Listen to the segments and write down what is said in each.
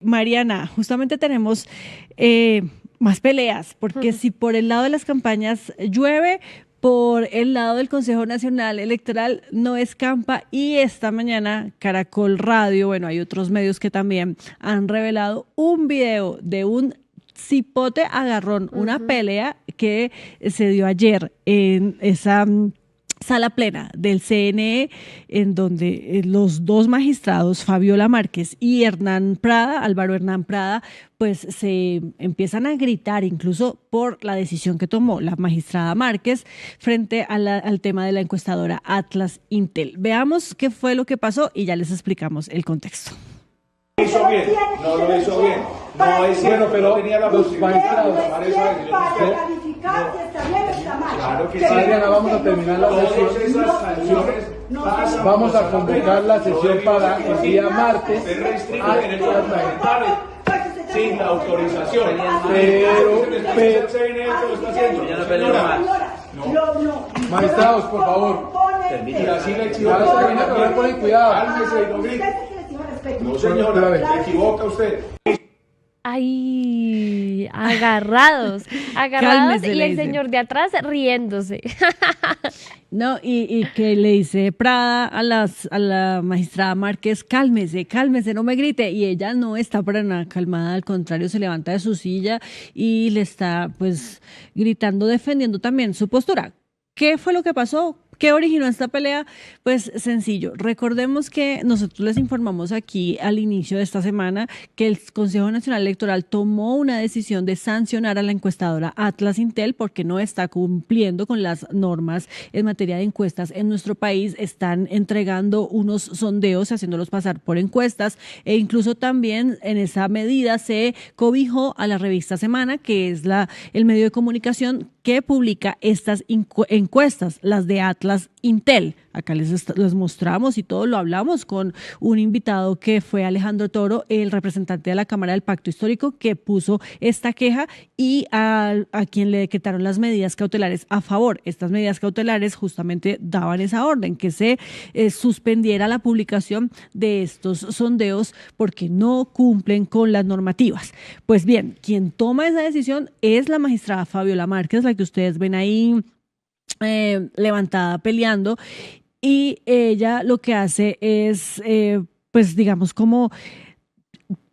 Mariana, justamente tenemos más peleas, porque si por el lado de las campañas llueve, por el lado del Consejo Nacional Electoral no escampa y esta mañana Caracol Radio, bueno, hay otros medios que también han revelado un video de un cipote agarrón, una Ujú. pelea que se dio ayer en esa sala plena del CNE, en donde los dos magistrados, Fabiola Márquez y Hernán Prada, Álvaro Hernán Prada, pues se empiezan a gritar incluso por la decisión que tomó la magistrada Márquez frente a al tema de la encuestadora Atlas Intel. Veamos qué fue lo que pasó y ya les explicamos el contexto. Hizo bien, no lo hizo bien. No es cierto, pero tenía la posibilidad de tomar esa decisión. Para calificar si está bien o está mal. Claro que sí. Adriana, vamos a terminar la Todas sesión. esas sanciones pasan Vamos por a convocar la sesión para el día martes. Se restringen en el parlamentario sin la autorización. Pero, El CNE lo está haciendo. No. magistrados, por favor. Y así le exijo. Ya se termina, pero ponen cuidado. Cálmese y no grite. No, Espérame. señora, se equivoca usted. Ay, agarrados Cálmese, y le el dice. señor de atrás riéndose. No, y que le dice Prada a la magistrada Márquez, cálmese, cálmese, no me grite. Y ella no está para nada calmada, al contrario, se levanta de su silla y le está pues gritando, defendiendo también su postura. ¿Qué fue lo que pasó? ¿Qué originó esta pelea? Pues sencillo. Recordemos que nosotros les informamos aquí al inicio de esta semana que el Consejo Nacional Electoral tomó una decisión de sancionar a la encuestadora Atlas Intel porque no está cumpliendo con las normas en materia de encuestas en nuestro país. Están entregando unos sondeos, haciéndolos pasar por encuestas e incluso también en esa medida se cobijó a la revista Semana, que es el medio de comunicación que publica estas encuestas, las de Atlas Intel. Acá les mostramos y todo lo hablamos con un invitado que fue Alejandro Toro, el representante de la Cámara del Pacto Histórico, que puso esta queja y a quien le decretaron las medidas cautelares a favor. Estas medidas cautelares justamente daban esa orden, que se suspendiera la publicación de estos sondeos porque no cumplen con las normativas. Pues bien, quien toma esa decisión es la magistrada Fabiola Márquez, la que ustedes ven ahí levantada peleando, y ella lo que hace es, pues digamos, como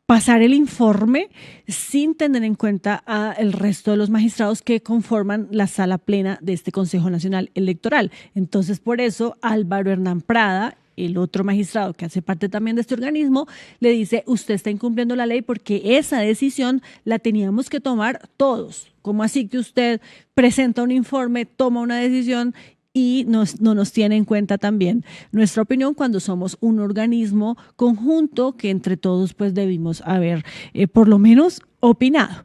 pasar el informe sin tener en cuenta a el resto de los magistrados que conforman la sala plena de este Consejo Nacional Electoral. Entonces, por eso, Álvaro Hernán Prada, el otro magistrado que hace parte también de este organismo, le dice, usted está incumpliendo la ley porque esa decisión la teníamos que tomar todos. ¿Cómo así que usted presenta un informe, toma una decisión y no nos tiene en cuenta también nuestra opinión cuando somos un organismo conjunto que entre todos pues debimos haber por lo menos opinado?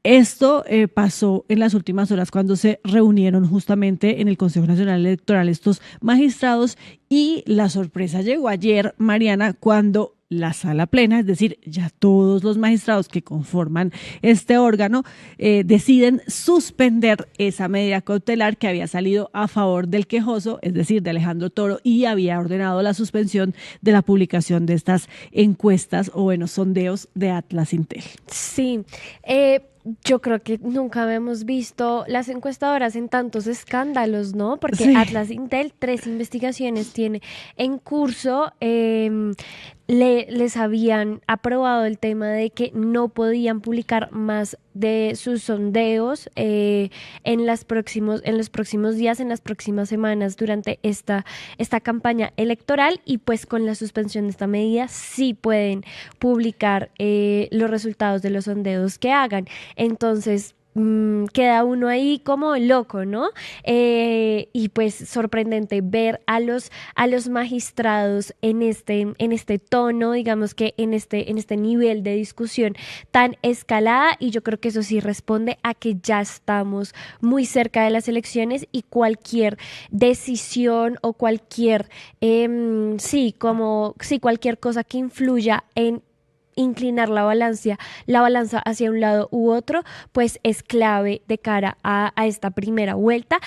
Esto pasó en las últimas horas cuando se reunieron justamente en el Consejo Nacional Electoral estos magistrados y la sorpresa llegó ayer, Mariana, cuando la sala plena, es decir, ya todos los magistrados que conforman este órgano deciden suspender esa medida cautelar que había salido a favor del quejoso, es decir, de Alejandro Toro, y había ordenado la suspensión de la publicación de estas encuestas o bueno, sondeos de Atlas Intel. Sí, yo creo que nunca habíamos visto las encuestadoras en tantos escándalos, ¿no? Porque Sí. Atlas Intel 3 investigaciones tiene en curso. Les habían aprobado el tema de que no podían publicar más de sus sondeos en los próximos días, en las próximas semanas durante esta campaña electoral, y pues con la suspensión de esta medida sí pueden publicar los resultados de los sondeos que hagan. Entonces queda uno ahí como loco, ¿no? Y pues sorprendente ver a los magistrados en este tono, digamos que en este nivel de discusión tan escalada, y yo creo que eso sí responde a que ya estamos muy cerca de las elecciones y cualquier decisión o cualquier, cualquier cosa que influya en inclinar la balanza hacia un lado u otro, pues es clave de cara a esta primera vuelta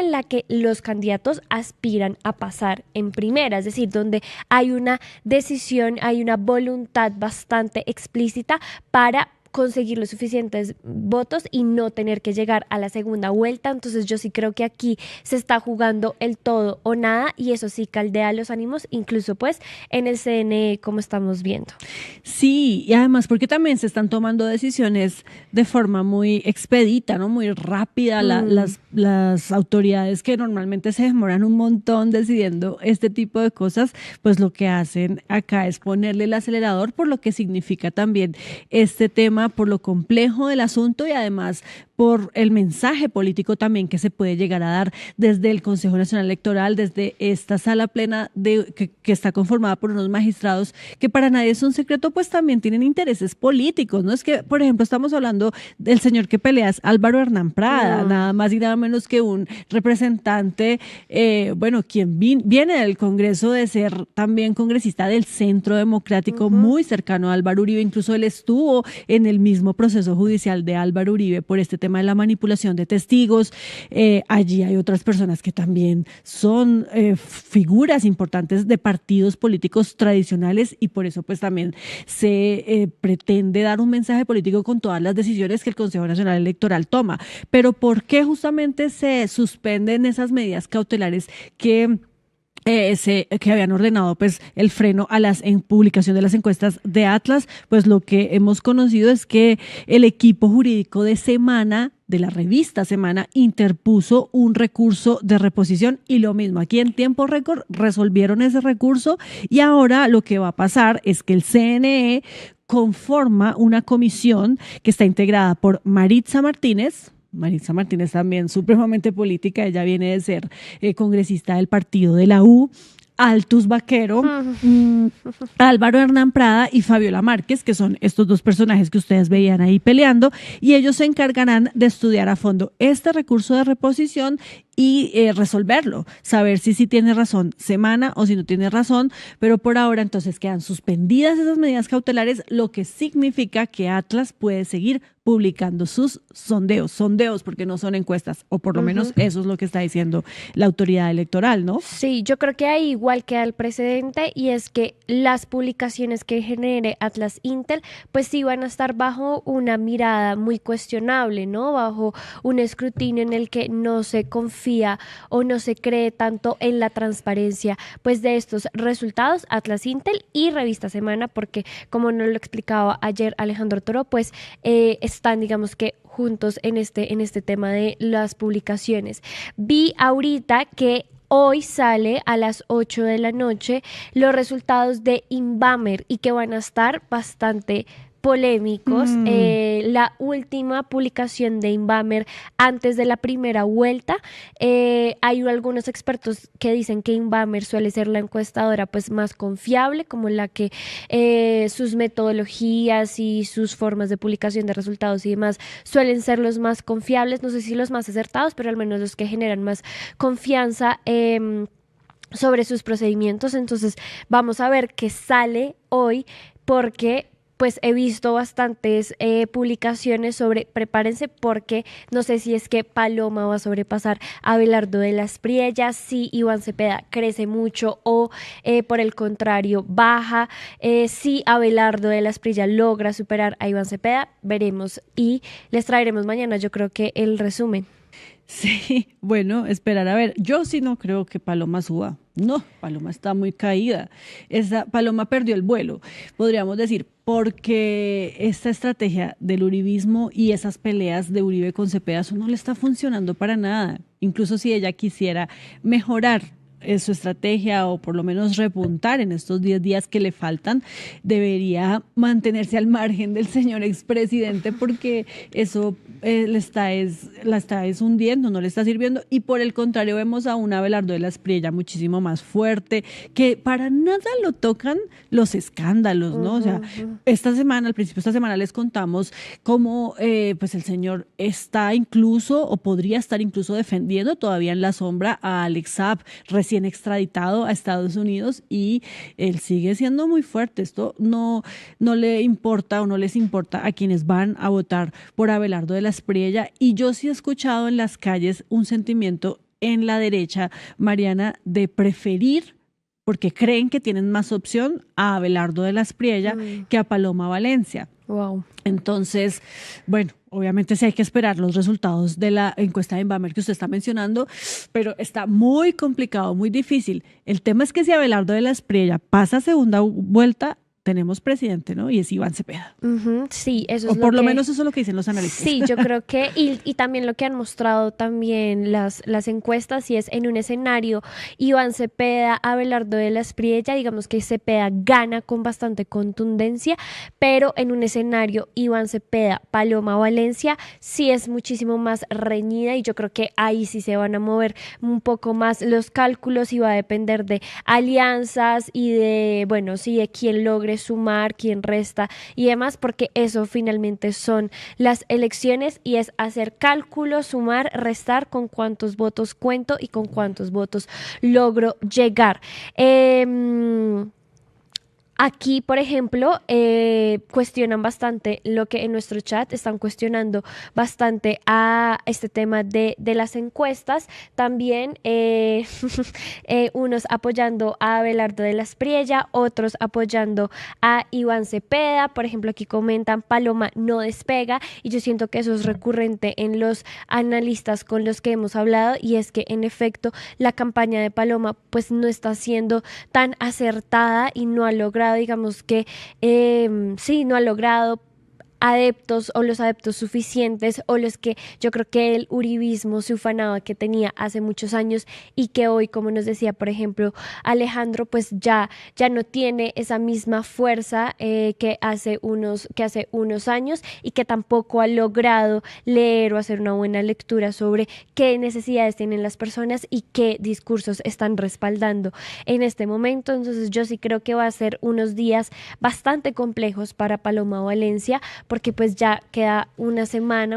en la que los candidatos aspiran a pasar en primera, es decir, donde hay una decisión, hay una voluntad bastante explícita para conseguir los suficientes votos y no tener que llegar a la segunda vuelta. Entonces yo sí creo que aquí se está jugando el todo o nada y eso sí caldea los ánimos, incluso pues en el CNE como estamos viendo. Sí, y además porque también se están tomando decisiones de forma muy expedita, ¿no? Muy rápida. Las autoridades que normalmente se demoran un montón decidiendo este tipo de cosas, pues lo que hacen acá es ponerle el acelerador por lo que significa también este tema, por lo complejo del asunto y además por el mensaje político también que se puede llegar a dar desde el Consejo Nacional Electoral, desde esta sala plena que está conformada por unos magistrados que para nadie es un secreto, pues también tienen intereses políticos, ¿no? Es que, por ejemplo, estamos hablando del señor que pelea, Álvaro Hernán Prada, nada más y nada menos que un representante, quien viene del Congreso de ser también congresista del Centro Democrático, muy cercano a Álvaro Uribe, incluso él estuvo en el mismo proceso judicial de Álvaro Uribe por este tema de la manipulación de testigos. Allí hay otras personas que también son figuras importantes de partidos políticos tradicionales y por eso pues también se pretende dar un mensaje político con todas las decisiones que el Consejo Nacional Electoral toma. Pero ¿por qué justamente se suspenden esas medidas cautelares que habían ordenado pues el freno a en publicación de las encuestas de Atlas? Pues lo que hemos conocido es que el equipo jurídico de Semana, de la revista Semana, interpuso un recurso de reposición y lo mismo, aquí en tiempo récord resolvieron ese recurso y ahora lo que va a pasar es que el CNE conforma una comisión que está integrada por Maritza Martínez también supremamente política, ella viene de ser congresista del partido de la U, Altus Vaquero, Álvaro Hernán Prada y Fabiola Márquez, que son estos dos personajes que ustedes veían ahí peleando, y ellos se encargarán de estudiar a fondo este recurso de reposición y resolverlo, saber si tiene razón Semana o si no tiene razón, pero por ahora entonces quedan suspendidas esas medidas cautelares, lo que significa que Atlas puede seguir publicando sus sondeos, porque no son encuestas, o por lo menos eso es lo que está diciendo la autoridad electoral, ¿no? Sí, yo creo que ahí igual queda el precedente y es que las publicaciones que genere Atlas Intel, pues sí van a estar bajo una mirada muy cuestionable, ¿no? Bajo un escrutinio en el que no se confía o no se cree tanto en la transparencia pues de estos resultados, Atlas Intel y Revista Semana, porque como nos lo explicaba ayer Alejandro Toro, pues están digamos que juntos en este tema de las publicaciones. Vi ahorita que hoy sale a las 8 de la noche los resultados de Invamer y que van a estar bastante polémicos. La última publicación de Invamer antes de la primera vuelta, hay algunos expertos que dicen que Invamer suele ser la encuestadora pues más confiable, como la que sus metodologías y sus formas de publicación de resultados y demás suelen ser los más confiables, no sé si los más acertados, pero al menos los que generan más confianza sobre sus procedimientos. Entonces vamos a ver qué sale hoy, porque pues he visto bastantes publicaciones sobre prepárense porque no sé si es que Paloma va a sobrepasar a Abelardo de las Priellas, si Iván Cepeda crece mucho o por el contrario baja, si Abelardo de las Priellas logra superar a Iván Cepeda, veremos y les traeremos mañana yo creo que el resumen. Sí, bueno, esperar a ver. Yo sí no creo que Paloma suba. No, Paloma está muy caída. Paloma perdió el vuelo, podríamos decir, porque esta estrategia del uribismo y esas peleas de Uribe con Cepeda, eso no le está funcionando para nada. Incluso si ella quisiera mejorar su estrategia o por lo menos repuntar en estos 10 días que le faltan, debería mantenerse al margen del señor expresidente porque eso la está hundiendo, no le está sirviendo y por el contrario vemos a una Abelardo de las Priellas muchísimo más fuerte que para nada lo tocan los escándalos, ¿no? O sea, al principio de esta semana les contamos cómo pues el señor está incluso o podría estar incluso defendiendo todavía en la sombra a Alex Saab, recién extraditado a Estados Unidos y él sigue siendo muy fuerte. Esto no le importa o no les importa a quienes van a votar por Abelardo de la Espriella. Y yo sí he escuchado en las calles un sentimiento en la derecha, Mariana, de preferir, porque creen que tienen más opción a Abelardo de la Espriella que a Paloma Valencia. Wow. Entonces, bueno, obviamente sí hay que esperar los resultados de la encuesta de Inbamer que usted está mencionando, pero está muy complicado, muy difícil. El tema es que si Abelardo de la Espriella pasa a segunda vuelta, tenemos presidente, ¿no? Y es Iván Cepeda. Sí, eso O es por lo que... menos eso es lo que dicen los analistas. Sí, yo creo que, y también lo que han mostrado también las encuestas, y es en un escenario Iván Cepeda, Abelardo de la Espriella, digamos que Cepeda gana con bastante contundencia, pero en un escenario Iván Cepeda, Paloma Valencia, sí es muchísimo más reñida, y yo creo que ahí sí se van a mover un poco más los cálculos y va a depender de alianzas y de, bueno, sí, de quién logre sumar, quién resta y demás, porque eso finalmente son las elecciones y es hacer cálculos, sumar, restar, con cuántos votos cuento y con cuántos votos logro llegar. Aquí, por ejemplo, cuestionan bastante lo que en nuestro chat están cuestionando bastante a este tema de las encuestas. También unos apoyando a Abelardo de la Espriella, otros apoyando a Iván Cepeda. Por ejemplo, aquí comentan Paloma no despega, y yo siento que eso es recurrente en los analistas con los que hemos hablado, y es que en efecto la campaña de Paloma pues no está siendo tan acertada y no ha logrado, digamos que no ha logrado adeptos o los adeptos suficientes o los que yo creo que el uribismo se ufanaba que tenía hace muchos años y que hoy, como nos decía por ejemplo Alejandro, pues ya no tiene esa misma fuerza que hace unos años, y que tampoco ha logrado leer o hacer una buena lectura sobre qué necesidades tienen las personas y qué discursos están respaldando en este momento. Entonces yo sí creo que va a ser unos días bastante complejos para Paloma Valencia, porque pues ya queda una semana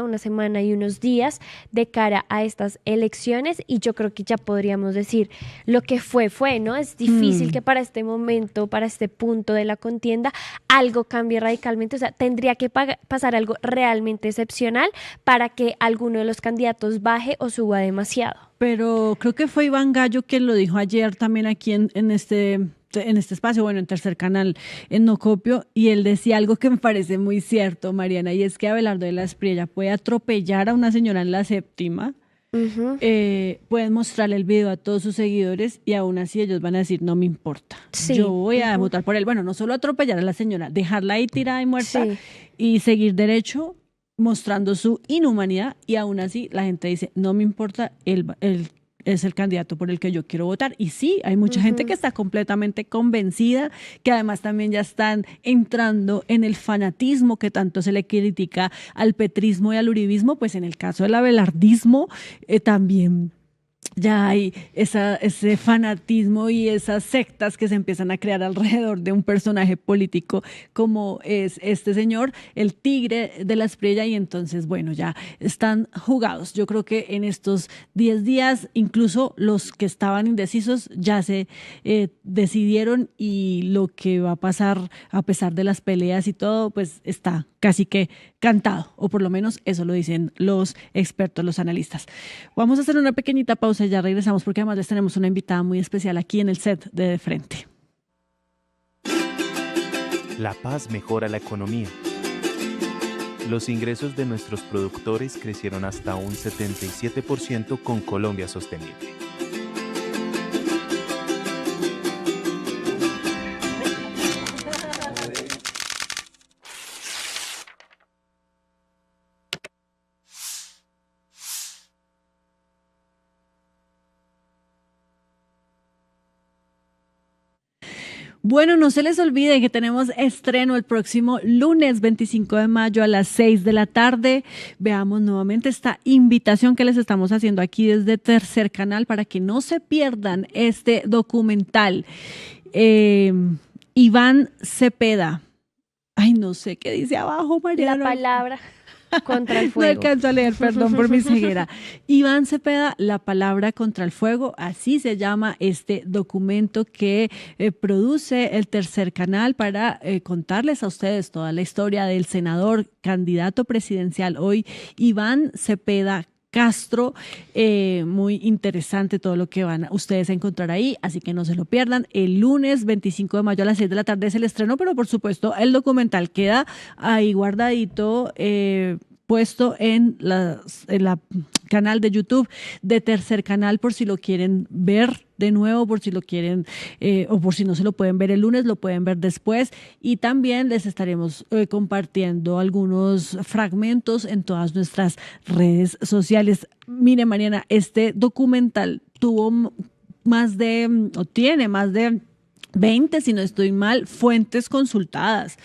y unos días de cara a estas elecciones, y yo creo que ya podríamos decir lo que fue, ¿no? Es difícil que para este momento, para este punto de la contienda, algo cambie radicalmente. O sea, tendría que pasar algo realmente excepcional para que alguno de los candidatos baje o suba demasiado. Pero creo que fue Iván Gallo quien lo dijo ayer también aquí en este espacio, bueno, en Tercer Canal, en No Copio, y él decía algo que me parece muy cierto, Mariana, y es que Abelardo de la Espriella puede atropellar a una señora en la séptima, pueden mostrarle el video a todos sus seguidores y aún así ellos van a decir, no me importa, yo voy a votar por él. Bueno, no solo atropellar a la señora, dejarla ahí tirada y muerta y seguir derecho mostrando su inhumanidad, y aún así la gente dice, no me importa, él es el candidato por el que yo quiero votar. Y sí, hay mucha gente que está completamente convencida, que además también ya están entrando en el fanatismo que tanto se le critica al petrismo y al uribismo. Pues en el caso del abelardismo también ya hay ese fanatismo y esas sectas que se empiezan a crear alrededor de un personaje político como es este señor, el tigre de la Espriella, y entonces, bueno, ya están jugados. Yo creo que en estos 10 días, incluso los que estaban indecisos ya se decidieron, y lo que va a pasar a pesar de las peleas y todo, pues está casi que cantado, o por lo menos eso lo dicen los expertos, los analistas. Vamos a hacer una pequeñita pausa y ya regresamos, porque además les tenemos una invitada muy especial aquí en el set de Frente. La paz mejora la economía. Los ingresos de nuestros productores crecieron hasta un 77% con Colombia Sostenible. Bueno, no se les olvide que tenemos estreno el próximo lunes 25 de mayo a las 6 de la tarde. Veamos nuevamente esta invitación que les estamos haciendo aquí desde Tercer Canal para que no se pierdan este documental. Iván Cepeda. Ay, no sé qué dice abajo, Mariana. La palabra. Contra el No fuego. alcanzo a leer, perdón por mi ceguera. Iván Cepeda, La palabra contra el fuego, así se llama este documento que produce el Tercer Canal para contarles a ustedes toda la historia del senador candidato presidencial hoy, Iván Cepeda Castro. Muy interesante todo lo que van ustedes a encontrar ahí, así que no se lo pierdan. El lunes 25 de mayo a las 6 de la tarde es el estreno, pero por supuesto el documental queda ahí guardadito, puesto en la canal de YouTube de Tercer Canal, por si lo quieren ver de nuevo, por si lo quieren, o por si no se lo pueden ver el lunes, lo pueden ver después. Y también les estaremos compartiendo algunos fragmentos en todas nuestras redes sociales. Mire, Mariana, este documental tiene más de 20, si no estoy mal, fuentes consultadas.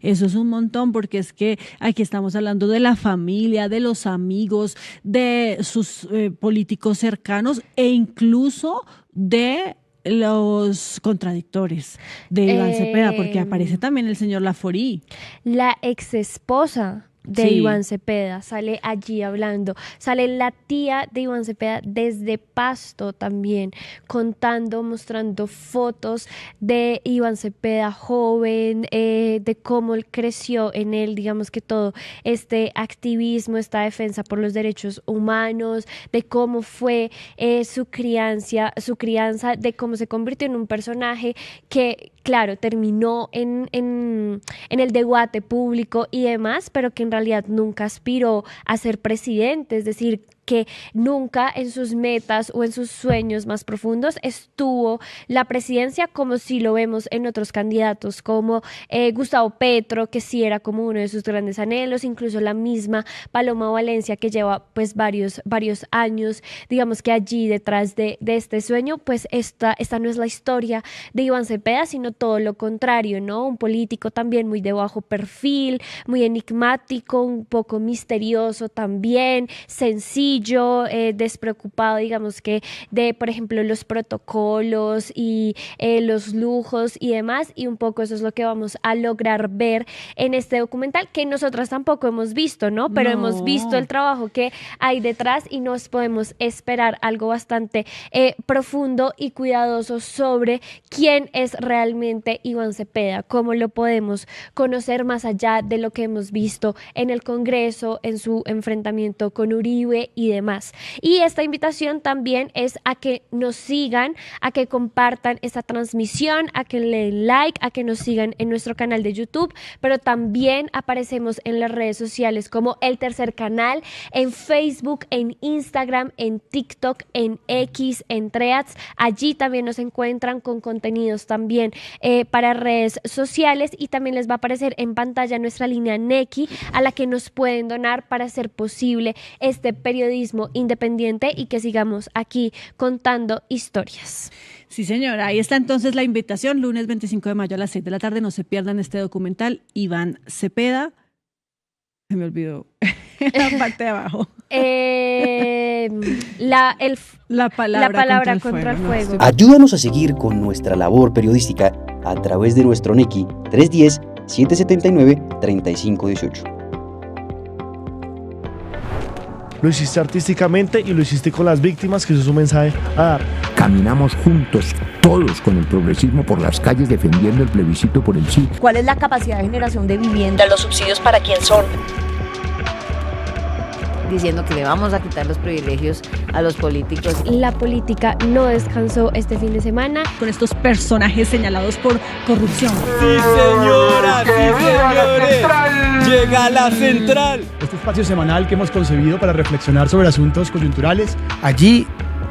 Eso es un montón, porque es que aquí estamos hablando de la familia, de los amigos, de sus políticos cercanos e incluso de los contradictores de Iván Cepeda, porque aparece también el señor Laforí. La ex esposa de Sí. Iván Cepeda sale allí hablando, sale la tía de Iván Cepeda desde Pasto también, contando, mostrando fotos de Iván Cepeda joven, de cómo él creció en él, digamos que todo este activismo, esta defensa por los derechos humanos, de cómo fue su crianza, de cómo se convirtió en un personaje que, claro, terminó en el debate público y demás, pero que en realidad nunca aspiró a ser presidente, es decir, que nunca en sus metas o en sus sueños más profundos estuvo la presidencia, como si lo vemos en otros candidatos como Gustavo Petro, que sí era como uno de sus grandes anhelos, incluso la misma Paloma Valencia, que lleva pues varios años, digamos que allí detrás de este sueño. Pues esta no es la historia de Iván Cepeda, sino todo lo contrario, ¿no? Un político también muy de bajo perfil, muy enigmático, un poco misterioso también, sencillo, despreocupado, digamos que de, por ejemplo, los protocolos y los lujos y demás, y un poco eso es lo que vamos a lograr ver en este documental, que nosotras tampoco hemos visto, ¿no? Pero No. hemos visto el trabajo que hay detrás y nos podemos esperar algo bastante profundo y cuidadoso sobre quién es realmente Iván Cepeda, cómo lo podemos conocer más allá de lo que hemos visto en el Congreso, en su enfrentamiento con Uribe y demás. Y esta invitación también es a que nos sigan, a que compartan esta transmisión, a que le den like, a que nos sigan en nuestro canal de YouTube, pero también aparecemos en las redes sociales como El Tercer Canal, en Facebook, en Instagram, en TikTok, en X, en Threads. Allí también nos encuentran con contenidos también para redes sociales, y también les va a aparecer en pantalla nuestra línea Nequi, a la que nos pueden donar para hacer posible este periodismo independiente y que sigamos aquí contando historias. Sí, señora. Ahí está entonces la invitación, lunes 25 de mayo a las 6 de la tarde. No se pierdan este documental, Iván Cepeda. Se me olvidó la parte de abajo. La palabra contra el fuego. Ayúdanos a seguir con nuestra labor periodística a través de nuestro Nequi 310-779-3518. Lo hiciste artísticamente y lo hiciste con las víctimas, que eso es un mensaje a dar. Caminamos juntos, todos con el progresismo por las calles defendiendo el plebiscito por el sí. ¿Cuál es la capacidad de generación de vivienda? ¿Los subsidios para quién son? Diciendo que le vamos a quitar los privilegios a los políticos. La política no descansó este fin de semana con estos personajes señalados por corrupción. Sí, señoras, sí, señores. Llega la central. Este espacio semanal que hemos concebido para reflexionar sobre asuntos coyunturales. Allí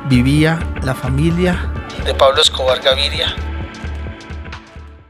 vivía la familia de Pablo Escobar Gaviria.